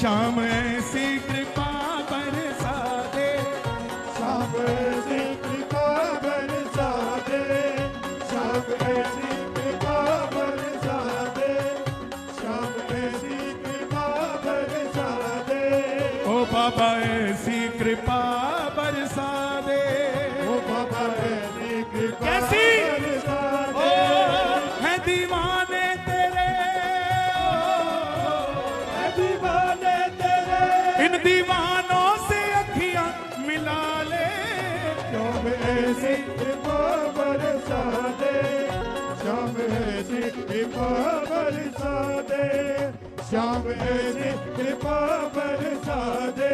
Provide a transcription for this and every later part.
शाम ऐसी कृपा बरसा दे, शाम ऐसी कृपा बरसा दे, शाम ऐसी कृपा बरसा दे, शाम ऐसी कृपा बरसा दे। ओ बाबा ऐसी कृपा बरसा दे। ओ बाबा ऐसी कृपा कैसी? बरसा ओ दे। है दीवाने तेरे, है दीवाने तेरे, इन दीवानों से अखियां मिला ले। शाम ऐसी कृपा बरसा दे, शाम ऐसी कृपा बरसा दे, शाम ऐसी कृपा बरसा दे,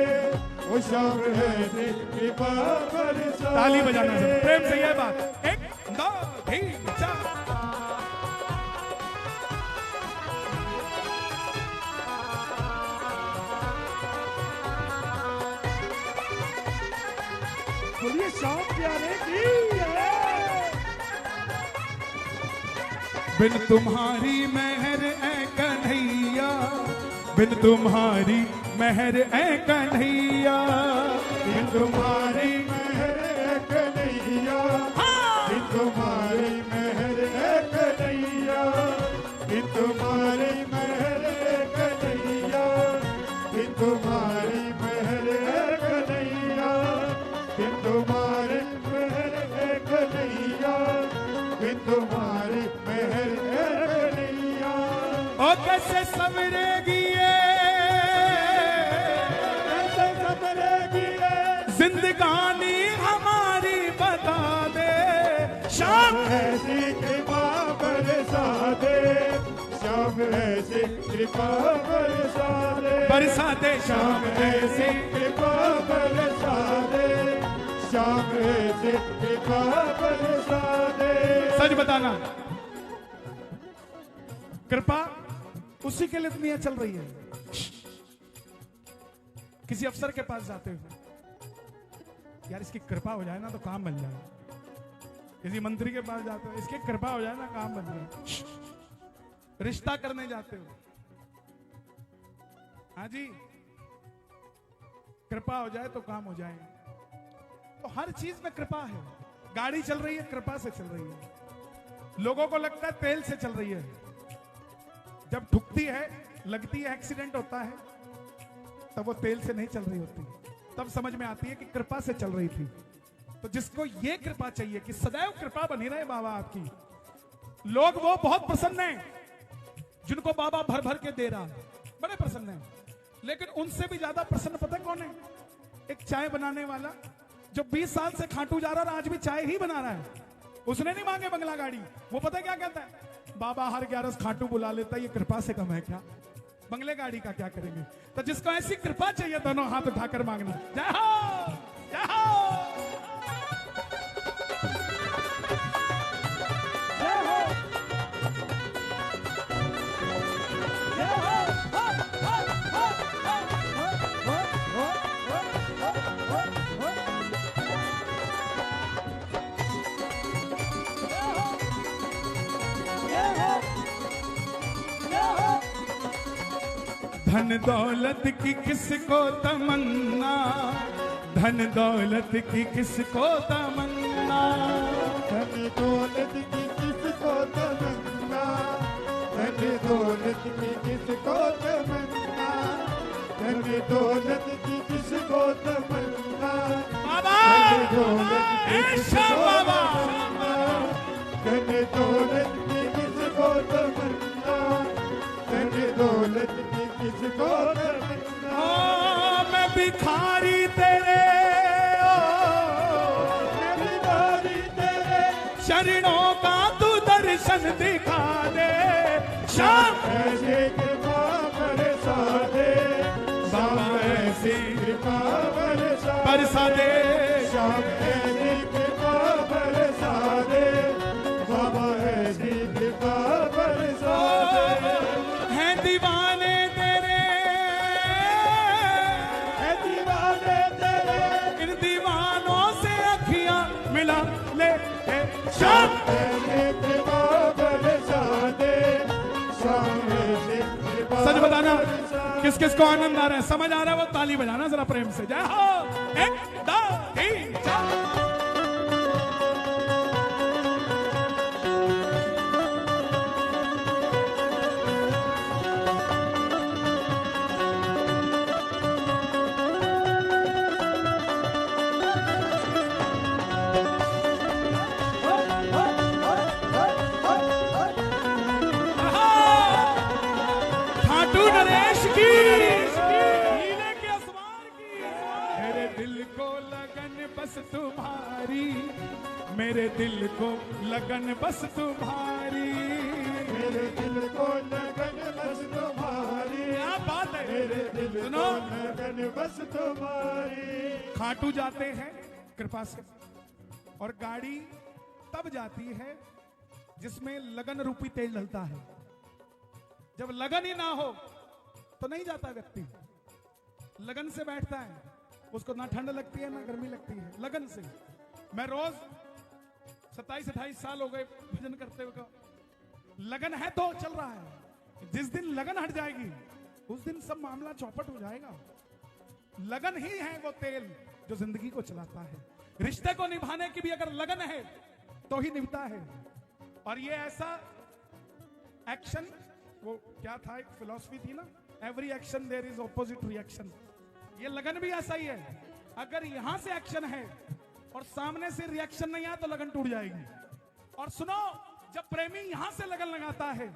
ओ शाम ऐसी कृपा बरसा। ताली बजाना है प्रेम से ये बात। 1 2 3 4। बोलिए शाम प्यारे की। बिन तुम्हारी मेहर ए कन्हैया, बिन तुम्हारी मेहर ए कन्हैया, बिन तुम्हारी मेहर है कन्हैया, बिन तुम्हारी मेहर है कन्हैया, बिन तुम्हारी मेहर है कन्हैया, बिन तुम्हारी मेहर है कन्हैया, बिन तुम्हारी मेहर है कन्हैया, बिन तुम्हारी मेहर है कन्हैया। ओ कैसे सवरेगी ये कैसे सबरेगी ये जिंदगानी हमारी, बता दे। शाम ऐसी कृपा बरसा दे, शाम ऐसी कृपा बरसा दे, बरसा दे। शाम ऐसी कृपा बरसा दे, शाम ऐसी कृपा बरसा दे। सच बताना, कृपा उसी के लिए दुनिया चल रही है। किसी अफसर के पास जाते हो, यार इसकी कृपा हो जाए ना तो काम बन जाए। किसी मंत्री के पास जाते हो, इसकी कृपा हो जाए ना काम बन जाए। रिश्ता करने जाते हो, हाँ जी कृपा हो जाए तो काम हो जाए। तो हर चीज में कृपा है। गाड़ी चल रही है, कृपा से चल रही है। लोगों को लगता है तेल से चल रही है, जब ठुकती है, लगती है, एक्सीडेंट होता है, तब वो तेल से नहीं चल रही होती, तब समझ में आती है कि कृपा से चल रही थी। तो जिसको ये कृपा चाहिए कि सदैव कृपा बनी रहे बाबा आपकी, लोग वो बहुत प्रसन्न हैं जिनको बाबा भर भर के दे रहा है, बड़े प्रसन्न हैं। लेकिन उनसे भी ज्यादा प्रसन्न पता है कौन है? एक चाय बनाने वाला जो 20 साल से खाटू जा रहा है, आज भी चाय ही बना रहा है। उसने नहीं मांगे बंगला गाड़ी, वो पता है क्या कहता है? बाबा हर 11 खाटू बुला लेता है, ये कृपा से कम है क्या? बंगले गाड़ी का क्या करेंगे? तो जिसको ऐसी कृपा चाहिए दोनों हाथ उठाकर मांगना। जय हो, जय हो। धन दौलत की किसको तमन्ना, धन दौलत की किसको तमन्ना, धन दौलत की किसको तमन्ना, धन दौलत की किसको तमन्ना, धन दौलत की किसको तमन्ना, बाबा धन दौलत की ऐशा किसको बाबा। तमन्ना, धन दौलत की किसको तमन्ना, धन दौलत की किसको तमन्ना। ओ मैं भिखारी तेरे, मैं भिखारी तेरे, चरणों का तू दर्शन दिखा दे। शाम ऐसे कृपा बरसा दे, शाम ऐसी कृपा बरसा दे, शाम ऐसी कृपा बरसा दे, बाबा ऐसी कृपा बरसा दे। हैं दीवाने तेरे, है दीवाने तेरे, इन दीवानों से अखियां मिला ले। शाम ऐसी कृपा बरसा दे, शाम ऐसी कृपा सच बताना, बरसा दे। किस किसको आनंद आ रहा है, समझ आ रहा है, वो ताली बजाना जरा प्रेम से। जय हो। 1 2 3 4। खाटू नरेश की, नीले के असवार की। मेरे दिल को लगन बस तुम्हारी, मेरे दिल को लगन बस तुम्हारी, मेरे दिल को लगन बस तुम्हारी, क्या बात है। मेरे दिल सुनो, को लगन बस तुम्हारी। खाटू जाते हैं कृपा से, और गाड़ी तब जाती है जिसमें लगन रूपी तेल डलता है। जब लगन ही ना हो तो नहीं जाता व्यक्ति। लगन से बैठता है, उसको ना ठंड लगती है ना गर्मी लगती है, लगन से। मैं रोज 27-28 साल हो गए भजन करते हुए, लगन है तो चल रहा है। जिस दिन लगन हट जाएगी उस दिन सब मामला चौपट हो जाएगा। लगन ही है वो तेल जो जिंदगी को चलाता है। रिश्ते को निभाने की भी अगर लगन है तो ही निभता है। और ये ऐसा एक्शन, वो क्या था, एक फिलॉसफी थी ना, every action there is opposite reaction. ये लगन भी ऐसा ही है। अगर यहां से एक्शन है और सामने से रिएक्शन नहीं आया तो लगन टूट जाएगी। और सुनो, जब प्रेमी यहां से लगन लगाता है,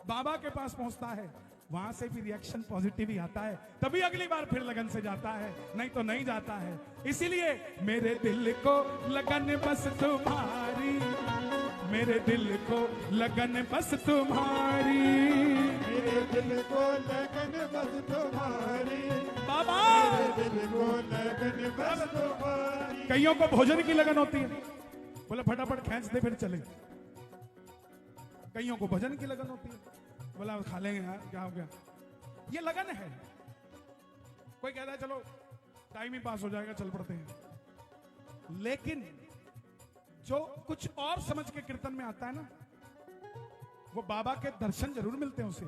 बाबा के पास पहुंचता है, वहां से भी रिएक्शन पॉजिटिव ही आता है, तभी अगली बार फिर लगन से जाता है, नहीं तो नहीं जाता है। इसीलिए मेरे दिल को लगन बस तुम्हारी, मेरे दिल को लगन बस तुम्हारी, मेरे दिल को लगन बस तुम्हारी, बाबा। मेरे दिल को लगन बस तुम्हारी। कईयों को भोजन की लगन होती है, बोले फटाफट खींच दे फिर चले। कईयों को भजन की लगन होती है, बोला खा लेंगे यार, क्या हो गया। ये लगन है। कोई कहता है चलो टाइम ही पास हो जाएगा, चल पड़ते हैं। लेकिन जो कुछ और समझ के कीर्तन में आता है ना, वो बाबा के दर्शन जरूर मिलते हैं उसे,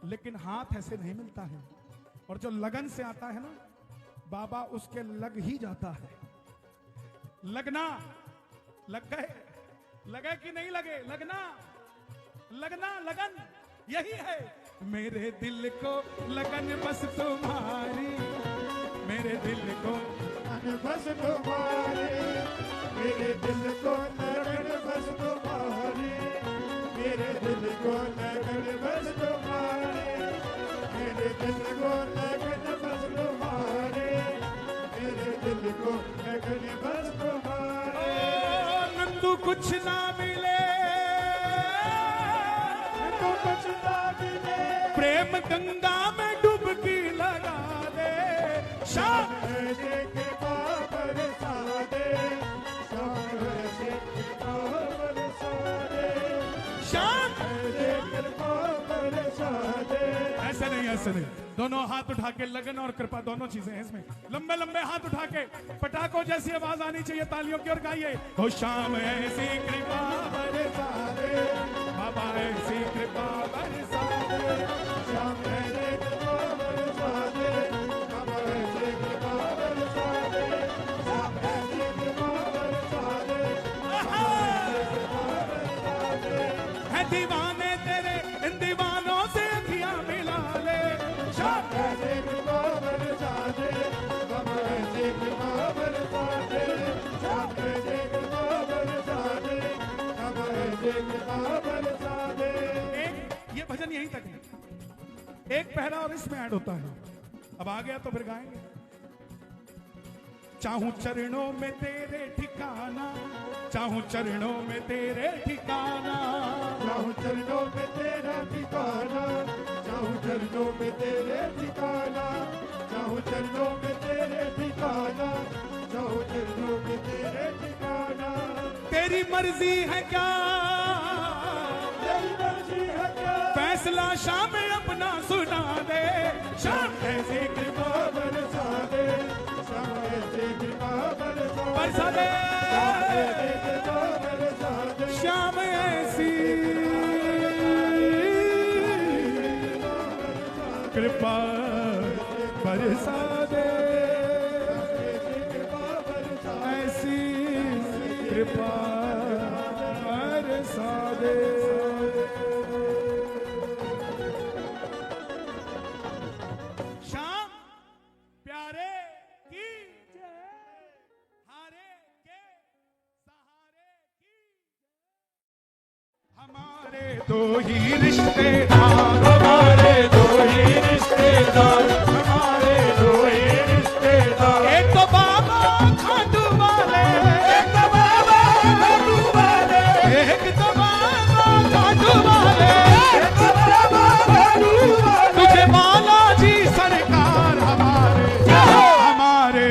लेकिन हाथ ऐसे नहीं मिलता है। और जो लगन से आता है ना, बाबा उसके लग ही जाता है। लगना, लग गए, लगे कि नहीं लगे, लगना, लगना, लगन यही है। मेरे दिल को लगन बस तुम्हारी, मेरे दिल को लगन बस तुम्हारी, मेरे दिल को लगन बस तुम्हारी, मेरे दिल को लगन बस तुम्हारी, मेरे दिल को लगन बस तुम्हारी, मेरे दिल को लगन बस तुम्हारी। नंदू कुछ ना मिले, नंदू कुछ ना मिले, प्रेम गंगा में डुबकी लगा दे। शाम ऐसे कृपा बरसा दे, शाम ऐसे कृपा बरसा दे, शाम ऐसे कृपा बरसा दे। ऐसे नहीं, ऐसे नहीं। दोनों हाथ उठा के, लगन और कृपा दोनों चीजें हैं इसमें। लंबे लंबे हाथ उठा के, पटाखों जैसी आवाज आनी चाहिए तालियों की, और गाइए हो शाम ऐसी कृपा बरसा दे, बाबा ऐसी कृपा बरसा दे, शाम ऐसे कृपा बरसा दे, बाबा ऐसे कृपा बरसा दे, शाम ऐसे कृपा बरसा दे, है दीवाने तेरे इन दीवानों से अखियां मिला ले। शाम ऐसे कृपा बरसा दे, बाबा ऐसे कृपा बरसा दे, शाम ऐसे कृपा बरसा दे, बाबा ऐसे कृपा बरसा दे। ये भजन यहीं तक है, एक पहरा और इसमें ऐड होता है। अब आ गया तो फिर गाएंगे। चाहूं चरणों में तेरे ठिकाना, चाहूं चरणों में तेरे ठिकाना, चाहूं चरणों में तेरा ठिकाना, चाहूं चरणों में तेरे ठिकाना, चाहूं चरणों में तेरे ठिकाना, चाहूं चरणों में तेरे ठिकाना। तेरी मर्जी है क्या, तेरी मर्जी है क्या, फैसला शाम अपना सुना दे। शाम ऐसी कृपा बरसा दे, शाम ऐसे कृपा बरसा बरसा दे, दे, कृपा बरसा दे, शाम ऐसी कृपा बरसा दे, ऐसी कृपा बरसा दे। श्याम प्यारे की जय, हारे के सहारे की। हमारे दो ही रिश्तेदार, हमारे दो ही रिश्तेदार, हमारे दो ही रिश्तेदार। एक तो बाबा खाटू वाले, एक तो बाबा खाटू वाले, एक तो बाबा खाटू वाले, एक तो बाबा खाटू वाले। तुझे बालाजी सरकार। हमारे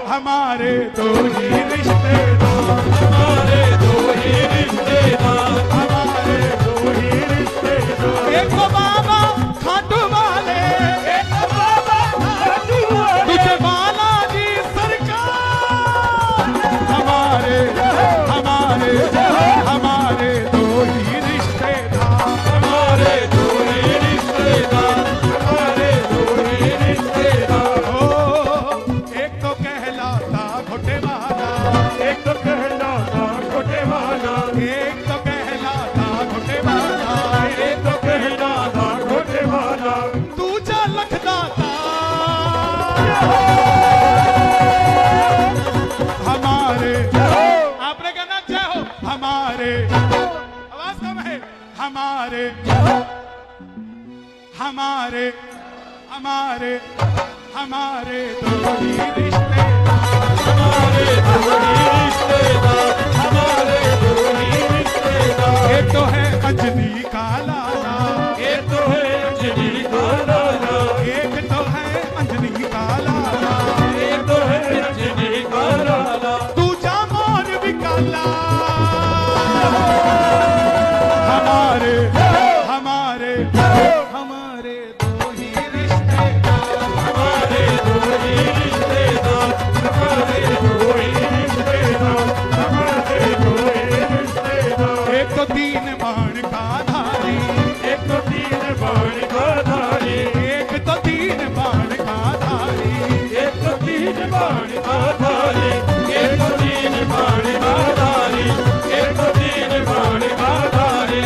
हमारे दो ही रिश्तेदार, हमारे दो ही रिश्तेदार, हमारे दो ही रिश्तेदार। एक तो बाबा खाटू वाले, एक तो बाबा खाटू वाले, तुझे बालाजी सरकार। हमारे हमारे दो ही रिश्तेदार, हमारे दो ही रिश्तेदार, हमारे दो ही रिश्तेदार। ओ एक तो कहलाता घोटे वाला, एक तो कहलाता छोटे वाला, एक तो कहलाता घोटे वाला, एक तो कहलाता छोटे वाला। दूजा लखदाता। हमारे आपने कहना जय हो। हमारे आवाज कम है। हमारे हमारे हमारे हमारे दो ही रिश्तेदार, हमारे दो ही रिश्तेदार, हमारे दो ही रिश्तेदार। एक तो है अंजनी का लाला, एक तो है अंजनी का लाला, एक तो है अंजनी का लाला, एक तो है अंजनी का लाला। दूजा मोर विकाला। हमारे हमारे हमारे दो ही रिश्तेदार, हमारे दो ही रिश्तेदार, हमारे दो ही रिश्तेदार, हमारे दो ही रिश्तेदार। एक तो तीन बाण का धारी, एक तो तीन बाण का धारी, एक तो तीन बाण का धारी, एक तो तीन बाण का धारी, एक तो तीन बाण का धारी, एक तो तीन बाण का धारी, एक तो तीन बाण का धारी।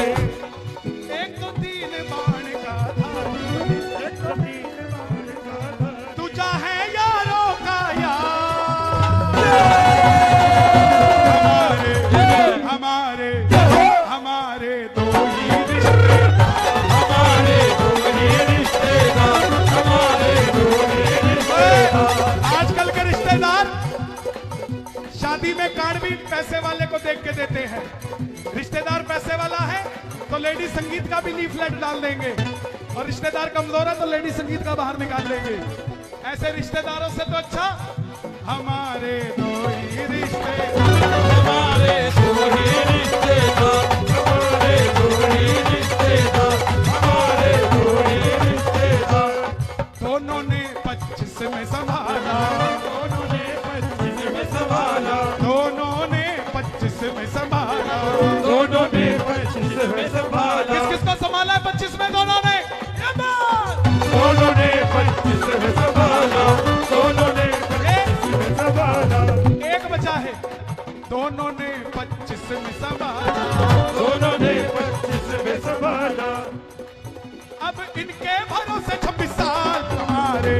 एक तो तीन बाण का धारी। तुझा है यारों का यार। हमारे हमारे दो ही रिश्तेदार, हमारे दो ही रिश्तेदार, हमारे दो ही रिश्तेदार। आजकल के रिश्तेदार शादी में कार्ड भी पैसे वाले को देख के देते हैं। रिश्तेदार पैसे वाला है तो लेडी संगीत का भी लीफलेट डाल देंगे, और रिश्तेदार कमजोर है तो लेडी संगीत का बाहर निकाल देंगे। ऐसे रिश्तेदारों से तो अच्छा हमारे दो ही रिश्तेदार, हमारे दो ही रिश्तेदार, हमारे दो ही रिश्तेदार, हमारे दो ही रिश्तेदार। दोनों ने 25 में संभाला, दोनों ने 25 में संभाला, दोनों ने 25 में संभाला। दोनों ने 25 में संभाला, किस किस को संभाला है 25 में दोनों ने? ये बात! दोनों ने 25 में संभाला, दोनों ने 25 में संभाला। एक बचा है। दोनों ने 25 में संभाला, दोनों ने 25 में संभाला। अब इनके भरोसे 26 साल। हमारे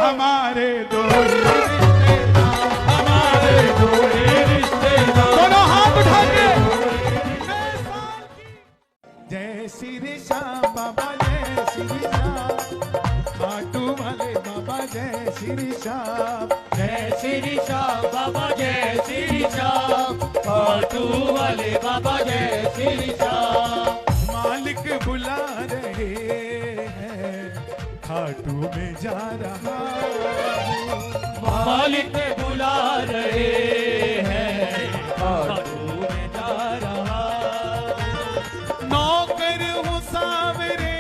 हमारे दो ही रिश्तेदार, हमारे दो ही रिश्तेदार, दोनों हाथ उठा के जय श्री श्याम बाबा, जय श्री श्याम खाटू वाले बाबा, जय श्री श्याम। जय श्री श्याम बाबा, जय श्री श्याम खाटू वाले बाबा, जय श्री श्याम। मालिक बुला रहे हैं, खाटू में जा रहा हूँ। मालिक बुला रहे हैं, खाटू में जा रहा। नौकर हूँ सावरे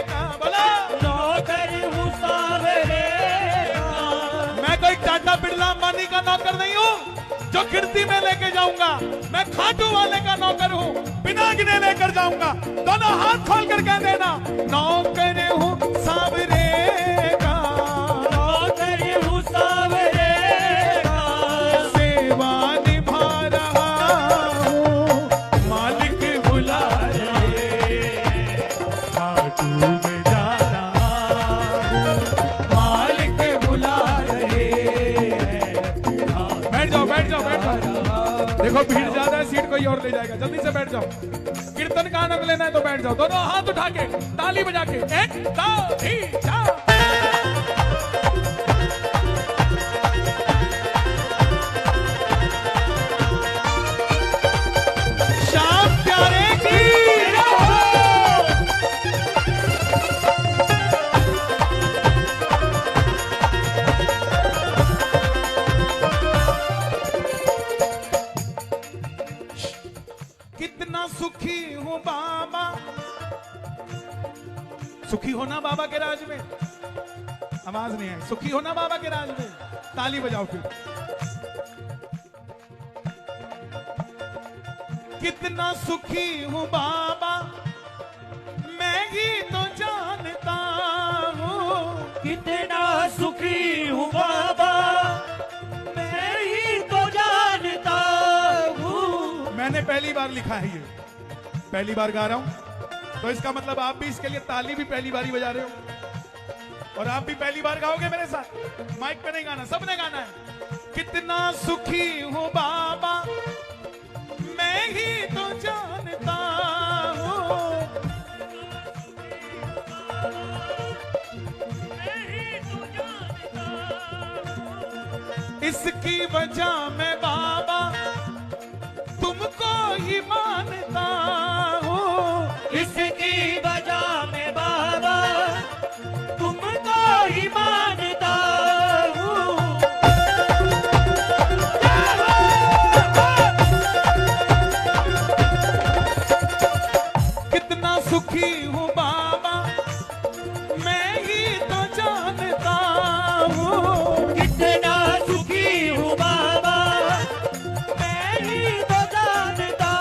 का, बोला नौकर हूँ सावरे का। मैं कोई टाटा बिरला अंबानी का नौकर नहीं हूँ जो खिड़की में लेके जाऊंगा। मैं खाटू वाले का नौकर हूँ, बिना गिने लेकर जाऊंगा। दोनों हाथ खोल कर कह देना, नौकर हूँ सावरे देखो भीड़ ज्यादा है, सीट कोई और ले जाएगा, जल्दी से बैठ जाओ। कीर्तन का आनंद लेना है तो बैठ जाओ, दोनों हाथ उठा के ताली बजा के 1 2 3 4। श्याम प्यारे की कितना सुखी हूं बाबा। सुखी होना बाबा के राज में, आवाज नहीं आई। सुखी होना बाबा के राज में, ताली बजाओ फिर। कितना सुखी हूं बाबा, मैं ही तो जानता हूं। कितना सुखी हूँ बाबा, मैं ही तो जानता हूँ। मैंने पहली बार लिखा है ये, पहली बार गा रहा हूं, तो इसका मतलब आप भी इसके लिए ताली भी पहली बार ही बजा रहे हो। और आप भी पहली बार गाओगे मेरे साथ। माइक पे नहीं गाना, सबने गाना है। कितना सुखी हूं बाबा, मैं ही तो जानता हूं। इसकी वजह मैं बाबा तुमको ही मानता हूँ। इसकी वजह में बाबा तुमको ही मानता हूँ। कितना सुखी हूँ बाबा, मैं ही तो जानता हूँ। कितना सुखी हूँ बाबा, मैं ही तो जानता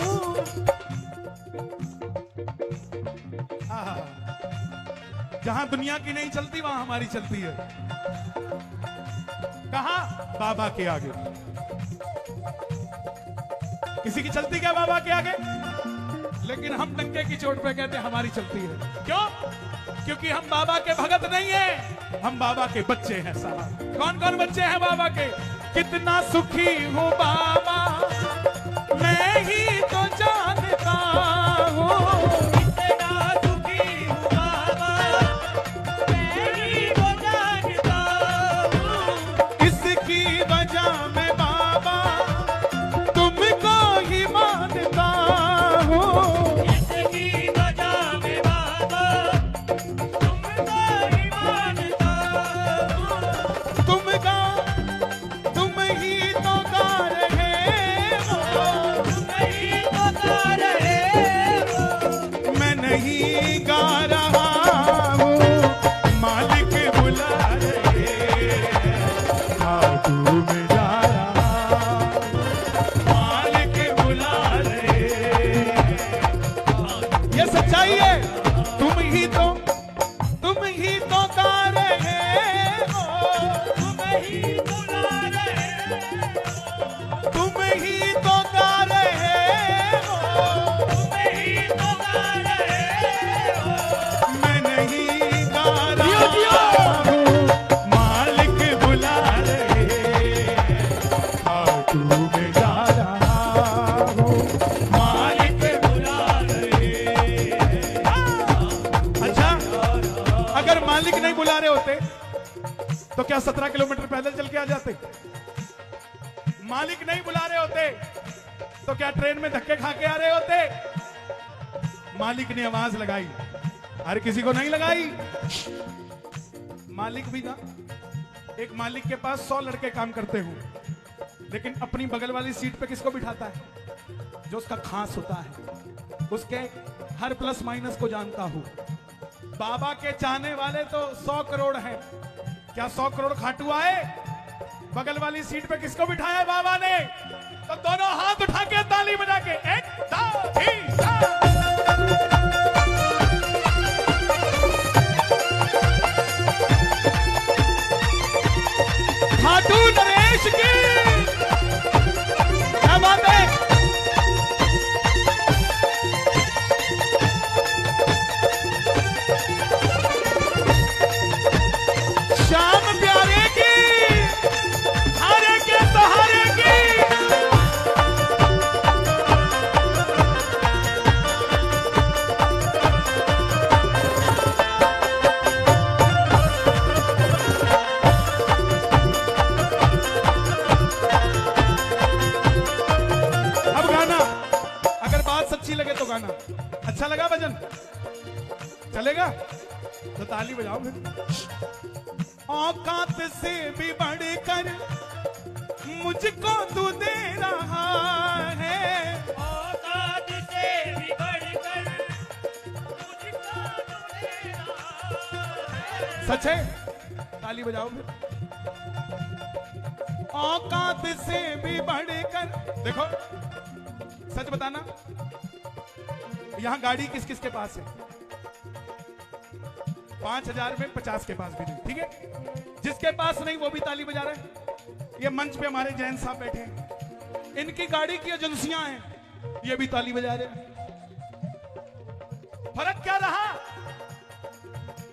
हूँ। आहा, जहां दुनिया की नहीं चलती वहां हमारी चलती है। कहा? बाबा के आगे। किसी की चलती क्या बाबा के आगे? लेकिन हम डंके की चोट पे कहते हैं हमारी चलती है। क्यों? क्योंकि हम बाबा के भगत नहीं है, हम बाबा के बच्चे हैं साहब। कौन कौन बच्चे हैं बाबा के? कितना सुखी हूँ बाबा, मैं ही तो जानता हूँ। कितना सुखी हूँ बाबा, मैं ही तो जानता हूँ। इसकी वजह मैं बाबा तुमको ही मानता हूँ। इसकी वजह में बाबा तुमको ही मानता हूँ। तुम ही तो गा रहे हो, तुम ही तो गा रहे हो। मैं नहीं गा रहा हूँ। मालिक बुला रहे, खाटू में जा रहा हूँ। मालिक बुला रहे, ये सच्चाई है। तुम ही तो गा रहे हो, तुम ही तो गा रहे हो। तुम ही तो गा रहे हो। तुम ही तो गा रहे हो। मैं नहीं गा रहा हूँ। मालिक बुला रहे, खाटू में जा रहा हूँ। मालिक बुला रहे। अच्छा, अगर मालिक नहीं बुला रहे होते तो क्या 17 किलोमीटर पैदल चल के आ जाते? मालिक नहीं बुला रहे होते तो क्या ट्रेन में धक्के खा के आ रहे होते? मालिक ने आवाज लगाई, हर किसी को नहीं लगाई। मालिक भी था। एक मालिक के पास 100 लड़के काम करते हो, लेकिन अपनी बगल वाली सीट पे किसको बिठाता है? जो उसका खास होता है, उसके हर प्लस माइनस को जानता हूं। बाबा के चाहने वाले तो 100 करोड़ हैं। क्या 100 करोड़ खाटू आए? बगल वाली सीट पे किसको बिठाया बाबा ने? तो दोनों हाथ उठा के ताली बजा के 1 2 3 4। खाटू नरेश की क्या बात है। श्याम प्यारे की, हारे के सहारे की। तो ताली बजाओ फिर। औकात से भी बढ़कर मुझको तू दे रहा है, औकात से भी बढ़कर मुझको तू दे रहा है। सच है, ताली बजाओ फिर। औकात से भी बढ़कर, देखो सच बताना, यहां गाड़ी किस किस के पास है? 5,000 में 50 के पास भी नहीं, ठीक है। जिसके पास नहीं वो भी ताली बजा रहे हैं। ये मंच पे हमारे जैन साहब बैठे हैं, इनकी गाड़ी की एजेंसियां हैं, ये भी ताली बजा रहे हैं। फर्क क्या रहा?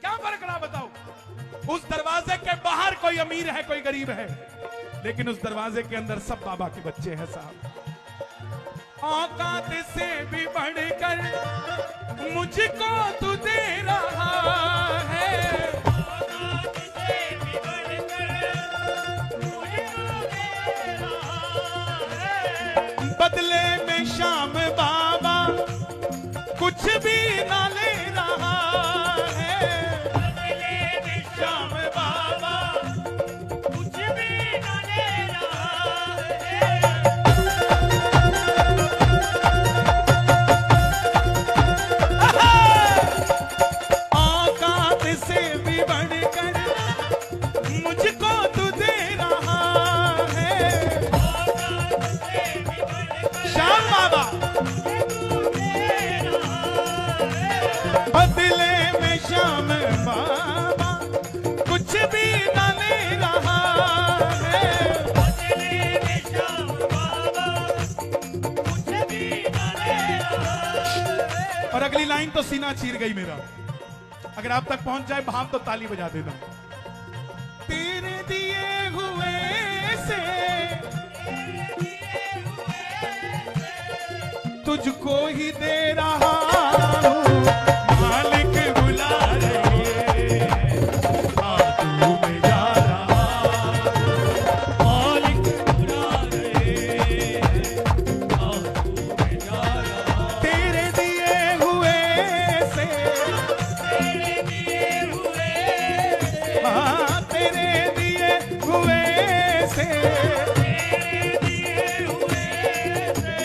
क्या फर्क रहा बताओ? उस दरवाजे के बाहर कोई अमीर है, कोई गरीब है, लेकिन उस दरवाजे के अंदर सब बाबा के बच्चे हैं साहब। औकात से भी बढ़कर मुझको तू दे रहा है, औकात से भी बढ़कर मुझको दे रहा है। बदले में शाम बाबा कुछ भी ना ले रहा है, बदले में शाम बाबा कुछ भी न ले रहा है। औकात से भी बढ़कर मुझको तू दे रहा है, औकात से भी बढ़कर शाम बाबा तू दे रहा है। बदले में शाम बाबा कुछ भी न ले रहा है। बदले में शाम बाबा कुछ भी न ले रहा है। और अगली लाइन तो सीना चीर गई मेरा, अगर आप तक पहुंच जाए भाव तो ताली बजा देना। तेरे दिए हुए से तुझको ही दे रहा हूँ, मालिक बुला रहे, आंसू में जा रहा हूँ, मालिक बुला रहे, आंसू में जा रहा हूँ। तेरे दिए हुए से, तेरे दिए हुए हाँ तेरे दिए हुए से तेरे दिए हुए से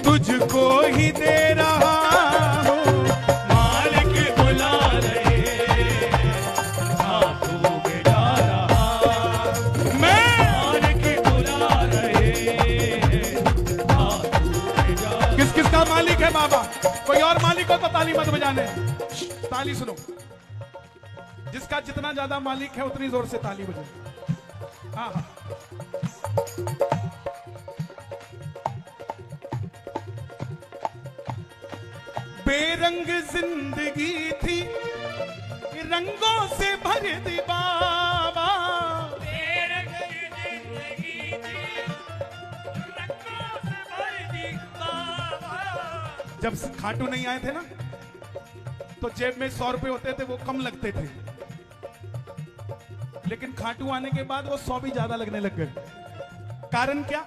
तुझको ही दे रहा हूँ, मालिक बुला रहे, आंसू में जा रहा हूँ। मैं मालिक बुला रहे, आंसू में जा रहा हूँ। किस किस का मालिक है बाबा? कोई और मालिक हो तो ताली मत बजाने, ताली सुनो। जिसका जितना ज्यादा मालिक है उतनी जोर से ताली बजे। हाँ हाँ, बेरंग जिंदगी थी, रंगों से भर दी बाबा, बेरंग जिंदगी थी, रंगों से भर दी बाबा। जब खाटू नहीं आए थे ना तो जेब में 100 रुपए होते थे, वो कम लगते थे, लेकिन खाटू आने के बाद वो 100 भी ज्यादा लगने लग गए। कारण क्या?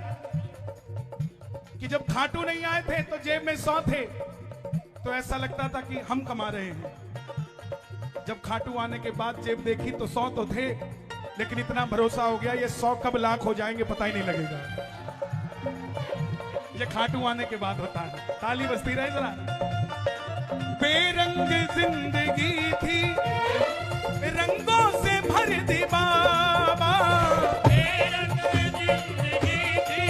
कि जब खाटू नहीं आए थे तो जेब में 100 थे, तो ऐसा लगता था कि हम कमा रहे हैं। जब खाटू आने के बाद जेब देखी तो 100 तो थे, लेकिन इतना भरोसा हो गया ये 100 कब लाख हो जाएंगे पता ही नहीं लगेगा। ये खाटू आने के बाद होता है। ताली बजती रहे जरा। बेरंग जिंदगी थी, रंगों से भर दी बाबा, बेरंग जिंदगी थी,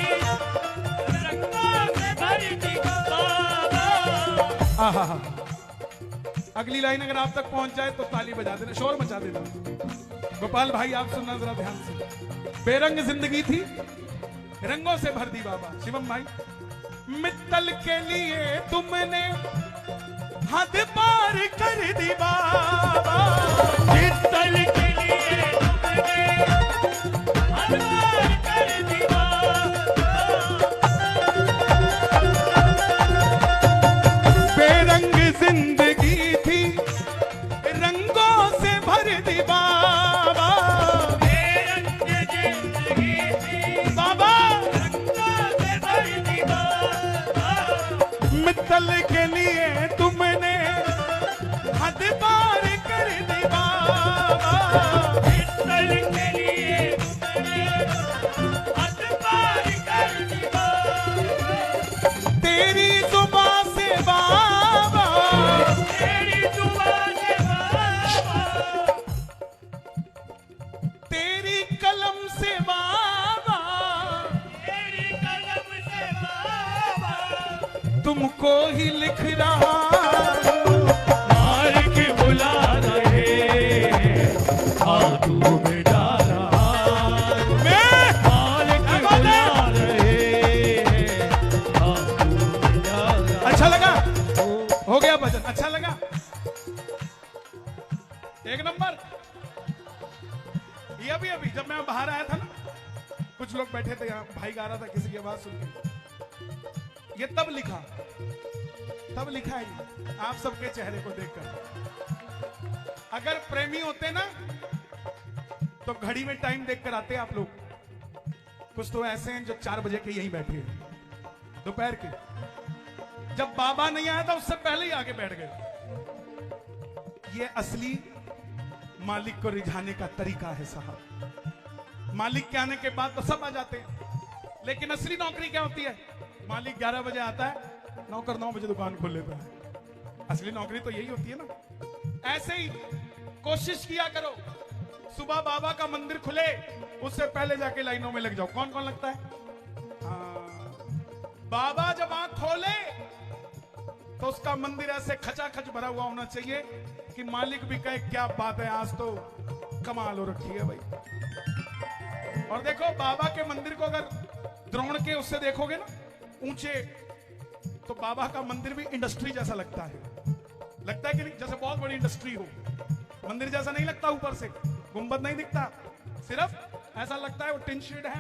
रंगों से भर दी बाबा। आहा। अगली लाइन अगर आप तक पहुंच जाए तो ताली बजा देना, शोर मचा देना। गोपाल भाई आप सुनना जरा ध्यान से। बेरंग जिंदगी थी, रंगों से भर दी बाबा। शिवम भाई, मित्तल के लिए तुमने हद पार कर दी बाबा, मित्तल के लिए तुमने हद पार कर दी बाबा। बेरंग जिंदगी थी, रंगों से भर दी बाबा, बेरंग जिंदगी थी, बाबा रंगों से भर दी बाबा। मित्तल के लिए तुमने हद पार कर दी बाबा। तुमको ही लिख रहा हूं। मार के बुला रहे हाथों में डाला मैं मार के बुला रहे हाथों में डाला। अच्छा लगा? हो गया भजन? अच्छा लगा? एक नंबर। ये अभी जब मैं बाहर आया था ना, कुछ लोग बैठे थे यहाँ, भाई गा रहा था, किसी की आवाज सुन के, ये तब लिखा है ये, आप सबके चेहरे को देखकर। अगर प्रेमी होते ना तो घड़ी में टाइम देखकर आते आप लोग। कुछ तो ऐसे हैं जो 4 बजे के यहीं बैठे हैं दोपहर के। जब बाबा नहीं आया था उससे पहले ही आके बैठ गए। ये असली मालिक को रिझाने का तरीका है साहब। मालिक के आने के बाद तो सब आ जाते हैं, लेकिन असली नौकरी क्या होती है? मालिक 11 बजे आता है, नौकर 9 बजे दुकान खोल लेता है। असली नौकरी तो यही होती है ना। ऐसे ही कोशिश किया करो, सुबह बाबा का मंदिर खुले उससे पहले जाके लाइनों में लग जाओ। कौन कौन लगता है? बाबा जब आंख खोले तो उसका मंदिर ऐसे खचाखच भरा हुआ होना चाहिए कि मालिक भी कहे क्या बात है, आज तो कमाल हो रखी है भाई। और देखो बाबा के मंदिर को अगर द्रोण के उससे देखोगे ना ऊंचे, तो बाबा का मंदिर भी इंडस्ट्री जैसा लगता है कि नहीं? जैसे बहुत बड़ी इंडस्ट्री हो। मंदिर जैसा नहीं लगता, ऊपर से गुंबद नहीं दिखता, सिर्फ ऐसा लगता है वो टिन शेड है।